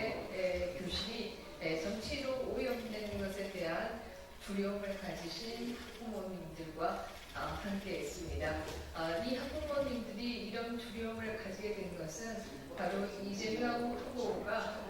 학부모님들의 교실이 정치로 오염되는 것에 대한 두려움을 가지신 학부모님들과 함께 했습니다. 이 학부모님들이 이런 두려움을 가지게 된 것은 바로 이재명 후보가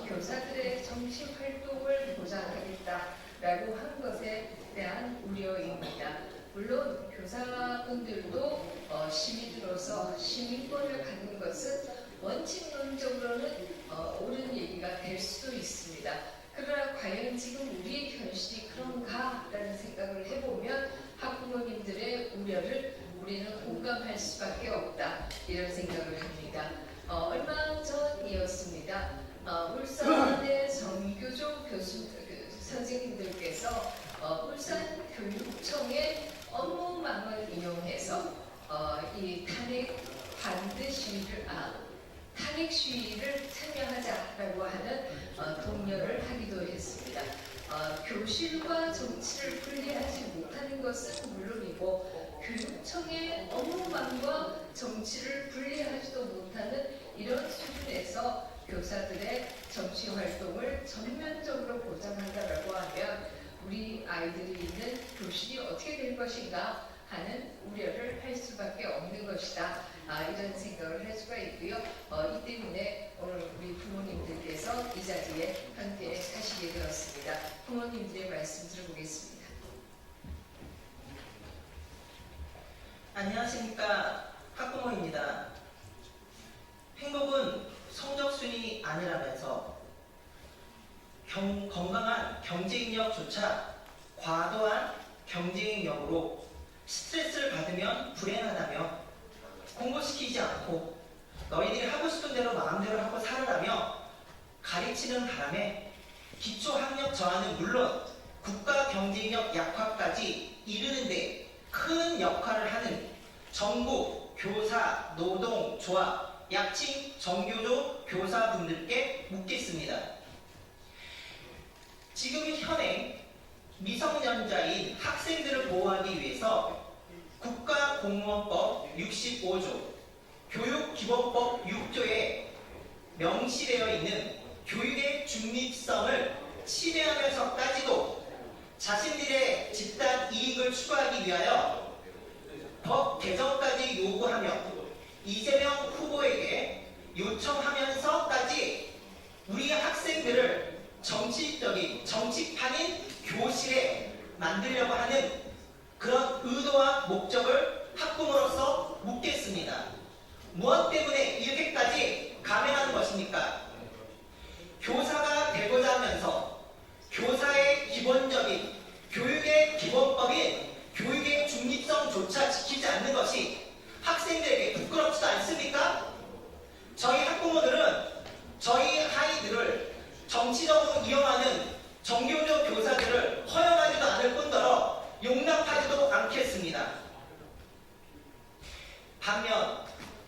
교사들의 정치 활동을 보장하겠다라고 한 것에 대한 우려입니다. 물론 교사분들도 시민으로서 시민권을 갖는 것은 원칙론적으로는 옳은 얘기가 될 수도 있습니다. 그러나 과연 지금 우리의 현실이 그런가라는 생각을 해보면 학부모님들의 우려를 우리는 공감할 수밖에 없다, 이런 생각을 합니다. 얼마 전이었습니다. 울산의 정교조 선생님들께서 울산교육청의 업무망을 이용해서 이 탄핵 시위를 참여하자라고 하는 독려를 하기도 했습니다. 교실과 정치를 분리하지 못하는 것은 물론이고 교육청의 업무망과 정치를 분리하지도 못하는 이런 수준에서 교사들의 정치 활동을 전면적으로 보장한다라고 하면 우리 아이들이 있는 교실이 어떻게 될 것인가 하는 우려를 할 수밖에 없는 것이다, 이런 생각을 할 수가 있고요. 이 때문에 오늘 우리 부모님들께서 이 자리에 함께 하시게 되었습니다. 부모님들의 말씀 들어보겠습니다. 안녕하십니까, 학부모입니다. 행복은 성적순이 아니라면서 건강한 경쟁력조차 과도한 경쟁력으로 스트레스를 받으면 불행하다며 공부시키지 않고 너희들이 하고 싶은 대로 마음대로 하고 살아라며 가르치는 바람에 기초학력 저하는 물론 국가 경쟁력 약화까지 이르는데 큰 역할을 하는 전국 교사 노동 조합 약칭 정교조 교사분들께 묻겠습니다. 지금 현행 미성년자인 학생들을 보호하기 위해서 국가공무원법 65조, 교육기본법 6조에 명시되어 있는 교육의 중립성을 침해하면서까지도 자신들의 집단 이익을 추구하기 위하여 법 개정까지 요구하며 이재명 후보에게 요청하면서까지 우리 학생들을 정치판인 교실에 만들려고 하는 그런 의도와 목적을 학부모로서 묻겠습니다. 무엇 때문에 이렇게까지 감행하는 것입니까? 교사가 되고자 하면서 교사의 기본적인 교육의 기본법인 교육의 중립성조차 지키지 않는 것이 학생들에게 부끄럽지도 않습니까? 저희 학부모들은 저희 아이들을 정치적으로 이용하는 정교조 교사들을 허용하지도 않을 뿐더러 용납하지도 않겠습니다. 반면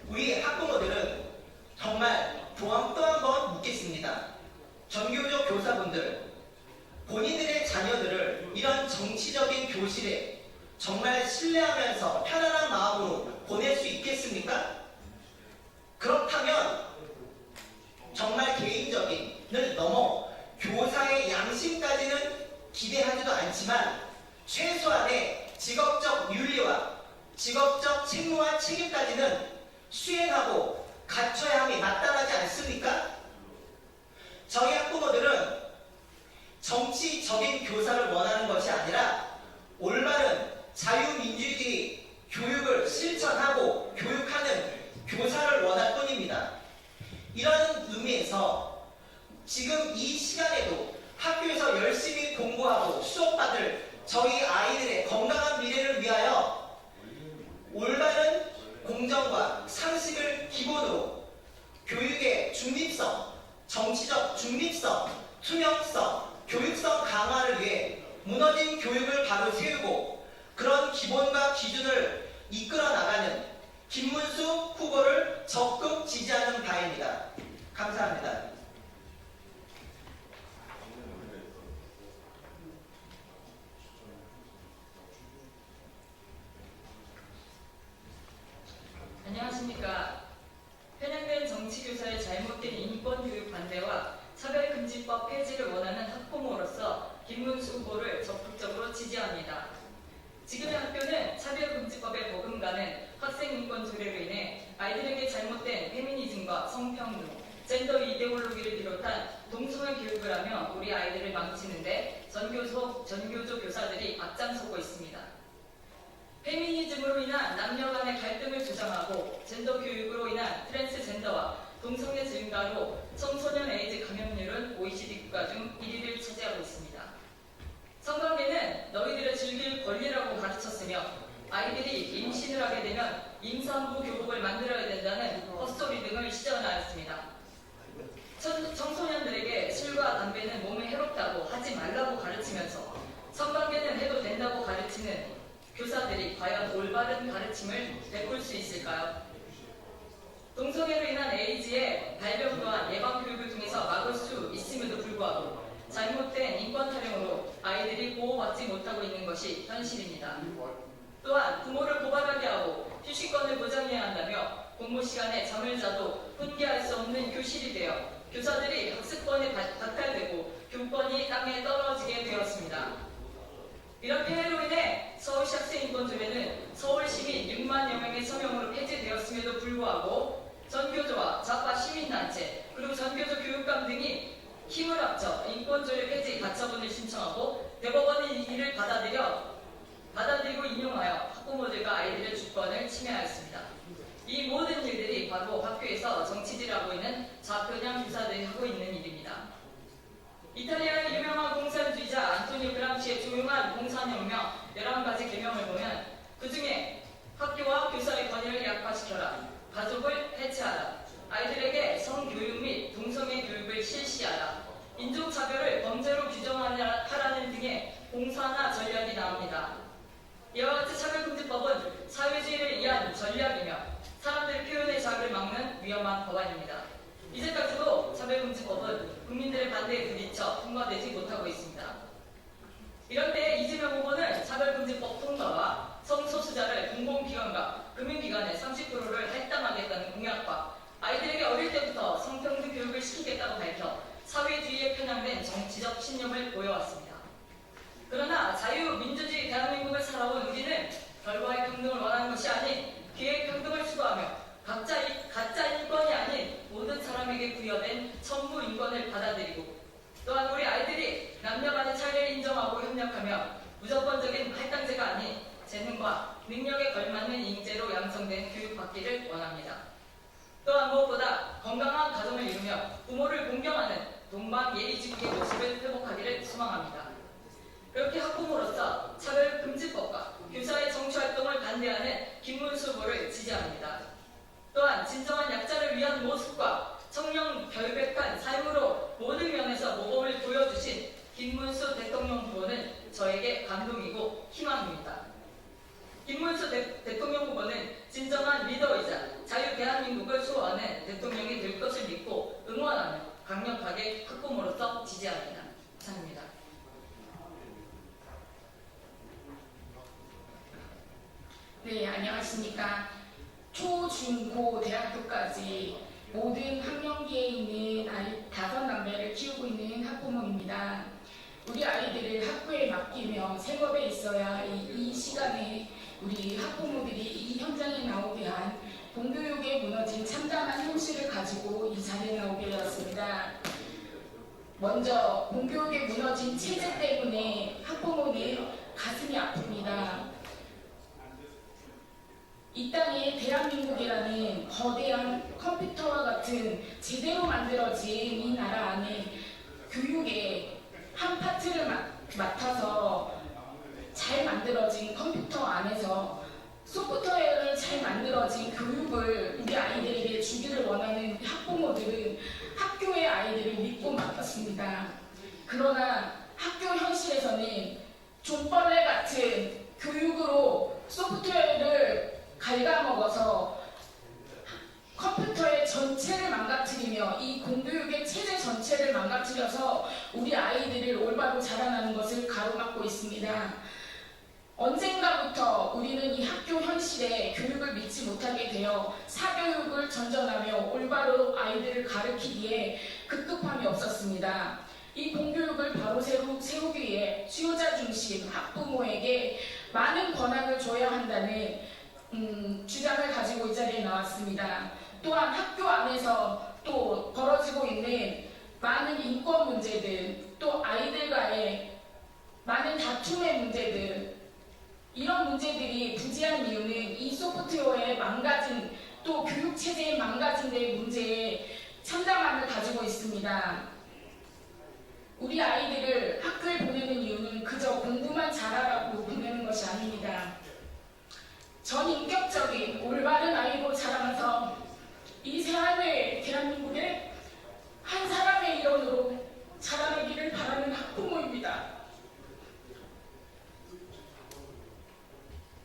우리 학부모들은 정말 또 한 번 묻겠습니다. 정교조 교사분들, 본인들의 자녀들을 이런 정치적인 교실에 정말 신뢰하면서 편안한 마음으로 보낼 수 있겠습니까? 그렇다면 정말 개인적인을 넘어 교사의 양심까지는 기대하지도 않지만 최소한의 직업적 윤리와 직업적 책무와 책임까지는 수행하고 갖춰야 함이 마땅하지 않습니까? 저희 학부모들은 정치적인 교사를 원하는 것이 아니라 올바른 자유민주주의 교육을 실천하고 교육하는 교사를 원할 뿐입니다. 이런 의미에서 지금 이 시간에도 학교에서 열심히 공부하고 수업받을 저희 아이들의 건강한 미래를 위하여 올바른 공정과 상식을 기본으로 교육의 중립성, 정치적 중립성, 투명성, 교육성 강화를 위해 무너진 교육을 바로 세우고 그런 기본과 기준을 이끌어 나가는 김문수 후보를 적극 지지하는 바입니다. 감사합니다. 안녕하십니까. 편향된 정치교사의 잘못된 인권교육 반대와 사회금지법 폐지를 원하는 학부모로서 김문수 후보를 적극적으로 지지합니다. 지금의 학교는 차별금지법에 버금가는 학생인권 조례로 인해 아이들에게 잘못된 페미니즘과 성평등, 젠더 이데올로기를 비롯한 동성애 교육을 하며 우리 아이들을 망치는데 전교조 교사들이 앞장서고 있습니다. 페미니즘으로 인한 남녀 간의 갈등을 조장하고 젠더 교육으로 인한 트랜스젠더와 동성애 증가로 청소년 에이즈 감염률은 OECD 국가 중 1위를 차지하고 있습니다. 성관계는 너희들의 즐길 권리라고 가르쳤으며 아이들이 임신을 하게 되면 임산부 교복을 만들어야 된다는 헛소리 등을 시전하였습니다. 청소년들에게 술과 담배는 몸에 해롭다고 하지 말라고 가르치면서 성관계는 해도 된다고 가르치는 교사들이 과연 올바른 가르침을 베풀 수 있을까요? 동성애로 인한 에이즈의 발병 또한 예방 교육을 통해서 막을 수 있음에도 불구하고 잘못된 인권 타령으로 아이들이 보호받지 못하고 있는 것이 현실입니다. 또한 부모를 고발하게 하고 휴식권을 보장해야 한다며 공부 시간에 잠을 자도 훈계할 수 없는 교실이 되어 교사들이 학습권이 박탈되고 교권이 땅에 떨어지게 되었습니다. 이런 폐해로 인해 서울시 학생인권조례는 서울 시민 6만여 명의 서명으로 폐지되었음에도 불구하고 전교조와 좌파 시민단체 그리고 전교조 교육감 등이 힘을 합쳐 인권조례 폐지 가처분을 신청하고 대법원이 이를 받아들이고 인용하여 학부모들과 아이들의 주권을 침해하였습니다. 이 모든 일들이 바로 학교에서 정치질을 하고 있는 좌편향 교사들이 하고 있는 일입니다. 이탈리아의 유명한 공산주의자 안토니오 그람시의 조용한 공산혁명 11가지 계명을 보면 그 중에 학교와 교사의 권위를 약화시켜라, 가족을 해체하라, 아이들에게 성교육 및 동성애 교육을 실시하라, 인종차별을 범죄로 규정하라는 등의 공산화 전략이 나옵니다. 이와 같이 차별금지법은 사회주의를 위한 전략이며 사람들의 표현의 자유를 막는 위험한 법안입니다. 이제까지도 차별금지법은 국민들의 반대에 부딪혀 통과되지 못하고 있습니다. 이럴 때 이재명 후보는 차별금지법 통과와 성소수자를 공공기관과 금융기관의 30%를 할당하겠다는 공약과 아이들에게 어릴 때부터 성평등 교육을 시키겠다고 밝혀 사회주의에 편향된 정치적 신념을 보여왔습니다. 그러나 자유민주주의 대한민국을 살아온 우리는 결과의 평등을 원하는 것이 아닌 기회의 평등을 추구하며 가짜 인권이 아닌 모든 사람에게 부여된 천부 인권을 받아들이고 또한 우리 아이들이 남녀 간의 차이를 인정하고 협력하며 무조건적인 할당제가 아닌 재능과 능력에 걸맞는 인재로 양성된 교육받기를 원합니다. 또한 무엇보다 건강한 가정을 이루며 부모를 공경하는 동방예의지국의 모습을 회복하기를 소망합니다. 그렇게 학부모로서 차별금지법과 교사의 정치활동을 반대하는 김문수 후보를 지지합니다. 또한 진정한 약자를 위한 모습과 청렴 결백한 삶으로 모든 면에서 모범을 보여주신 김문수 대통령 후보는 저에게 감동이고 희망입니다. 김문수 대통령 후보는 진정한 리더이자 자유 대한민국을 수호하는 대통령이 될 것을 믿고 응원하며 강력하게 학부모로서 지지합니다. 감사합니다. 네, 안녕하십니까. 초, 중, 고, 대학교까지 모든 학년기에 있는 아이 5남매를 키우고 있는 학부모입니다. 우리 아이들을 학교에 맡기며 생업에 있어야 이 시간에 우리 학부모들이 이 현장에 나오게 한 공교육에 무너진 참담한 현실을 가지고 이 자리에 나오게 되었습니다. 먼저 공교육에 무너진 체제 때문에 학부모는 가슴이 아픕니다. 이 땅에 대한민국이라는 거대한 컴퓨터와 같은 제대로 만들어진 이 나라 안에 교육의 한 파트를 맡아서 잘 만들어진 컴퓨터 안에서 소프트웨어를 잘 만들어진 교육을 우리 아이들에게 주기를 원하는 학부모들은 학교의 아이들을 믿고 맡겼습니다. 그러나 학교 현실에서는 종벌레 같은 교육으로 소프트웨어를 갉아먹어서 컴퓨터의 전체를 망가뜨리며 이 공교육의 체제 전체를 망가뜨려서 우리 아이들을 올바로 자라나는 것을 가로막고 있습니다. 언젠가부터 우리는 이 학교 현실에 교육을 믿지 못하게 되어 사교육을 전전하며 올바로 아이들을 가르치기에 급급함이 없었습니다. 이 공교육을 바로 세우기 위해 수요자 중심 학부모에게 많은 권한을 줘야 한다는 주장을 가지고 이 자리에 나왔습니다. 또한 학교 안에서 또 벌어지고 있는 많은 인권 문제들, 또 아이들과의 많은 다툼의 문제들, 이런 문제들이 부재한 이유는 이 소프트웨어의 망가진, 또 교육체제의 망가진 데 문제에 참담함을 가지고 있습니다. 우리 아이들을 학교에 보내는 이유는 그저 공부만 잘하라고 보내는 것이 아닙니다. 전인격적인 올바른 아이로 자라면서 이 새하늘 대한민국의 한 사람의 일원으로 자라나기를 바라는 학부모입니다.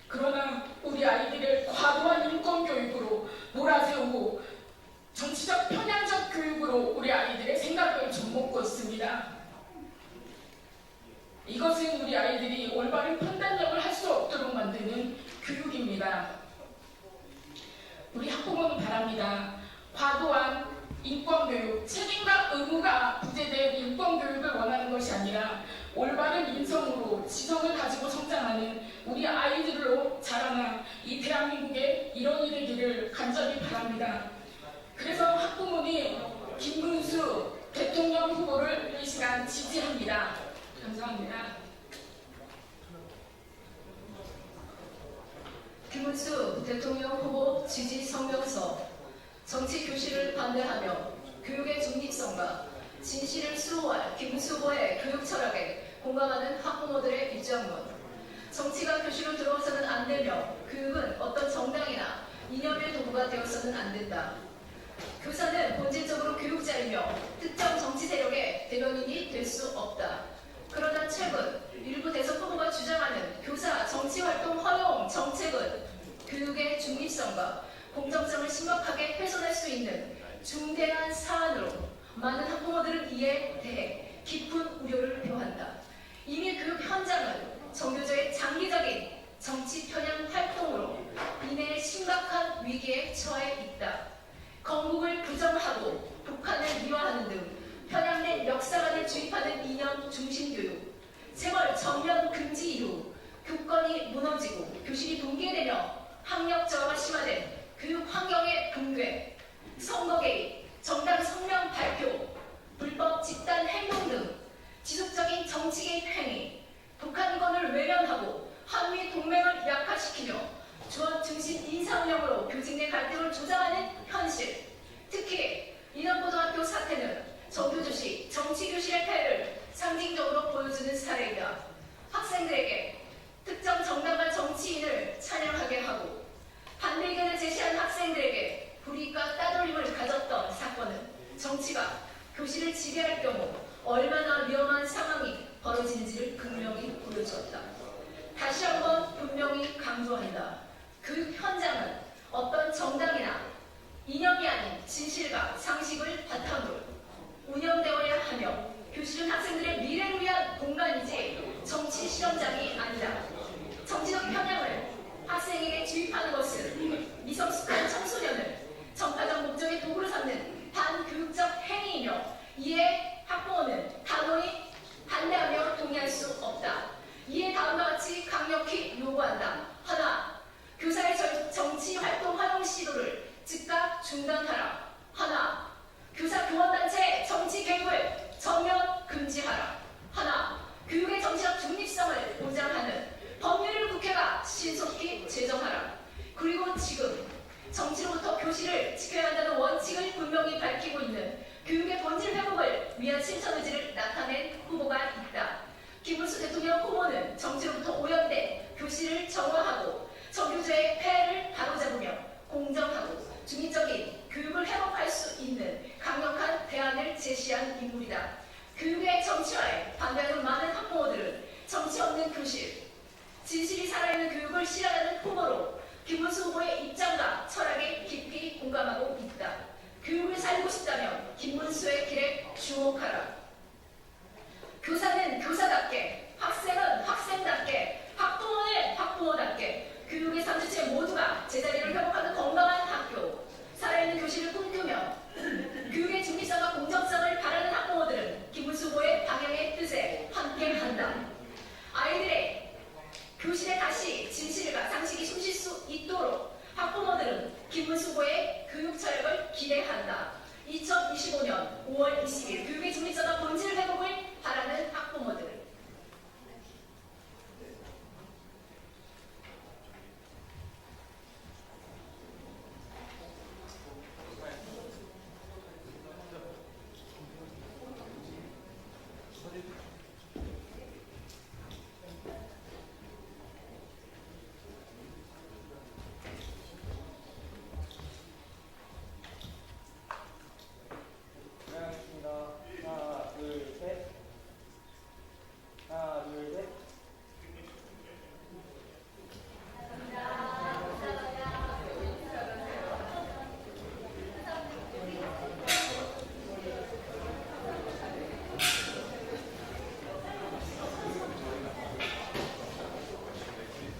그러나 우리 아이들을 과도한 인권교육으로 몰아세우고 정치적 편향적 교육으로 우리 아이들의 생각을 좀먹고 있습니다. 이것은 우리 아이들이 올바른 판단력을 할 수 없도록 만드는 교육입니다. 우리 학부모는 바랍니다. 과도한 인권교육, 책임과 의무가 부재된 인권교육을 원하는 것이 아니라 올바른 인성으로 지성을 가지고 성장하는 우리 아이들로 자라나 이 대한민국의 일원이 되기를 간절히 바랍니다. 그래서 학부모는 김문수 대통령 후보를 이 시간 지지합니다. 감사합니다. 김문수 대통령 후보 지지 성명서. 정치 교실을 반대하며 교육의 중립성과 진실을 수호할 김문수 후보의 교육 철학에 공감하는 학부모들의 입장문. 정치가 교실로 들어와서는 안 되며 교육은 어떤 정당이나 이념의 도구가 되어서는 안 된다. 교사는 본질적으로 교육자이며 특정 정치 세력의 대변인이 될 수 없다. 그러나 최근 일부 대선 후보가 주장하는 교사 정치활동 허용 정책은 교육의 중립성과 공정성을 심각하게 훼손할 수 있는 중대한 사안으로 많은 학부모들은 이에 대해 깊은 우려를 표한다. 이미 교육 현장은 정교조의 장기적인 정치 편향 활동으로 이내 심각한 위기에 처해 있다. 건국을 부정하고 북한을 미화하는 등 편향된 역사관을 주입하는 이념 중심 교육, 재벌 전면 금지 이후 교권이 무너지고 교실이 붕괴되며 학력 저하가 심화된 교육 환경의 붕괴, 선거 개입, 정당 성명 발표, 불법 집단 행동 등 지속적인 정치 개입 행위, 북한권을 외면하고 한미 동맹을 약화시키며 조합 중심 인사 운영으로 교직 내 갈등을 조장하는 현실, 특히 인원고등학교 사태는 정교조식 정치교실의 폐해를 상징적으로 보여주는 사례이다. 학생들에게 특정 정당과 정치인을 찬양하게 하고 반대 의견을 제시한 학생들에게 불이익과 따돌림을 가졌던 사건은 정치가 교실을 지배할 경우 얼마나 위험한 상황이 벌어지는지를 극명히 보여주었다. 다시 한번 분명히 강조한다. 교육 현장은 어떤 정당이나 이념이 아닌 진실과 상식을 바탕으로 운영되어야 하며 교실은 학생들의 미래를 위한 공간이지 정치 실험장이 아니다. 정치적 편향을 학생에게 주입하는 것은 미성숙한 청소년을 정파적 목적의 도구로 삼는 반교육적 행위이며 이에 학부모는 단호히 반대하며 동의할 수 없다. 이에 다음과 같이 강력히 요구한다. 하나, 교사의 정치활동 활용 시도를 즉각 중단하라. 하나, 교사 교원단체 정치 개입을 전면 금지하라. 하나, 교육의 정치적 중립성을 보장하는 법률을 국회가 신속히 제정하라. 그리고 지금 정치로부터 교실을 지켜야 한다는 원칙을 분명히 밝히고 있는 교육의 본질 회복을 위한 실천 의지를 나타낸 후보가 있다. 김문수 대통령 후보는 정치로부터 오염된 교실을 정화하고 정교조의 폐해를 바로잡으며 공정하고 중립적인 교육을 회복할 수 있는 강력한 대안을 제시한 인물이다. 교육의 정치화에 반대하는 많은 학부모들은 정치 없는 교실, 진실이 살아있는 교육을 실현하는 후보로 김문수 후보의 입장과 철학에 깊이 공감하고 있다. 교육을 살리고 싶다면 김문수의 길에 주목하라. 교사는